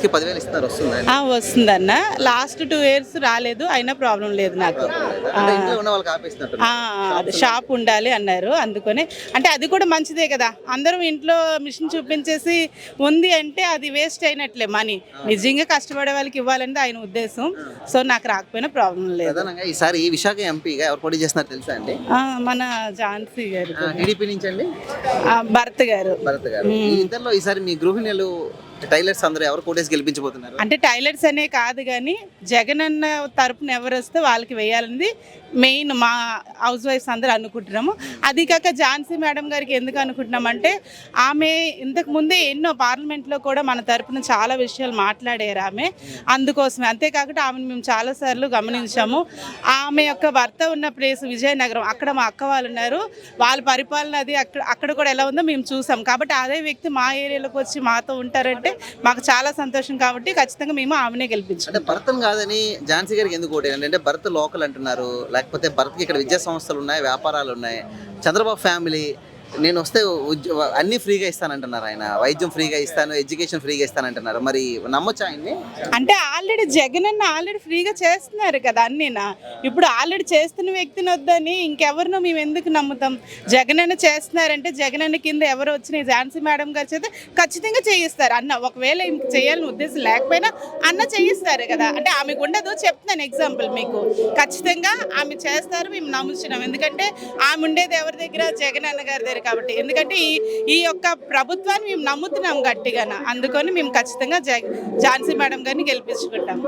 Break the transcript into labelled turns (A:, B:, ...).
A: కి 10,000 ఇస్తున్నారు, వస్తుందా?
B: వస్తుందన్న. లాస్ట్ 2 years రాలేదు, అయినా ప్రాబ్లం లేదు నాకు.
A: అంటే ఇంట్లో ఉన్న వాళ్ళకి ఆపేస్తున్నట్టు.
B: అది షాప్ ఉండాలి అన్నారు, అందుకని. అంటే అది కూడా మంచిదే కదా, అందరం ఇంట్లో మిషన్ చూపించేసి ఉంది అంటే అది వేస్ట్ అయినట్లే మనీ. నిజంగా కష్టపడే వాళ్ళకి ఇవ్వాలని ఆయన ఉద్దేశం. సో నాకు రాకపోయినా ప్రాబ్లం లేదు.
A: ప్రధానంగా ఈసారి ఈ విశాఖ ఎంపీగా ఎవరు పోటీ చేస్తున్నారు తెలుసా అండి?
B: మన ఝాన్సీ గారు,
A: టీడీపీ నుంచి అండి,
B: భరత్ గారు.
A: భరత్ గారు. ఈ ఇద్దరిలో ఈసారి మీ గృహిణులు టైలర్స్ అందరూ ఎవరు కోటేసి గెలిపించబోతున్నారు?
B: అంటే టైలర్స్ అనే కాదు కానీ జగన్ అన్న తరపున ఎవరు వస్తే వాళ్ళకి వేయాలని మెయిన్ మా హౌస్ వైఫ్స్ అందరూ అనుకుంటున్నాము. అది కాక ఝాన్సీ మేడం గారికి ఎందుకు అనుకుంటున్నామంటే ఆమె ఇంతకు ముందే ఎన్నో పార్లమెంట్లో కూడా మన తరపున చాలా విషయాలు మాట్లాడారు ఆమె, అందుకోసమే. అంతేకాకుండా ఆమెను మేము చాలాసార్లు గమనించాము. ఆమె యొక్క భర్త ఉన్న ప్లేస్ విజయనగరం, అక్కడ మా అక్క వాళ్ళు ఉన్నారు, వాళ్ళ పరిపాలన అది అక్కడ కూడా ఎలా ఉందో మేము చూసాం. కాబట్టి అదే వ్యక్తి మా ఏరియాలోకి వచ్చి మాతో ఉంటారంటే మాకు చాలా సంతోషం. కాబట్టి ఖచ్చితంగా మేము ఆమెనే గెలిపించాం.
A: అంటే భర్తను కాదని ఝాన్సీ గారికి ఎందుకు ఓటేయండి? అంటే భర్త లోకల్ అంటున్నారు, లేకపోతే భర్తకి ఇక్కడ విద్యా సంస్థలు ఉన్నాయి, వ్యాపారాలు ఉన్నాయి. చంద్రబాబు ఫ్యామిలీ నేను వస్తే అన్ని ఫ్రీగా ఇస్తానంటున్నారు ఆయన, వైద్యం ఫ్రీగా ఇస్తాను, ఎడ్యుకేషన్ ఫ్రీగా ఇస్తానంటున్నారు. మరి నమ్మొచ్చా ఆయన్ని?
B: అంటే ఆల్రెడీ జగన్ అన్న ఆల్రెడీ ఫ్రీగా చేస్తున్నారు కదా అన్నీనా. ఇప్పుడు ఆల్రెడీ చేస్తున్న వ్యక్తిని వద్దని ఇంకెవరినో మేము ఎందుకు నమ్ముతాం? జగన్ అన్న చేస్తున్నారంటే జగన్ అన్న కింద ఎవరు వచ్చినాయి, ఝాన్సీ మేడం గారు చేస్తే ఖచ్చితంగా చేయిస్తారు అన్న. ఒకవేళ ఇంక చేయాలని ఉద్దేశం లేకపోయినా అన్న చేయిస్తారు కదా. అంటే ఆమెకు ఉండదు, చెప్తున్నాను ఎగ్జాంపుల్ మీకు. ఖచ్చితంగా ఆమె చేస్తారు, మేము నమ్ముతున్నాం. ఎందుకంటే ఆమె ఉండేది ఎవరి దగ్గర? జగన్ అన్న గారి దగ్గర. కాబట్టి ఎందుకంటే ఈ యొక్క ప్రభుత్వాన్ని మేము నమ్ముతున్నాం గట్టిగా, అందుకని మేము ఖచ్చితంగా ఝాన్సీ మేడం గారిని గెలిపించుకుంటాం.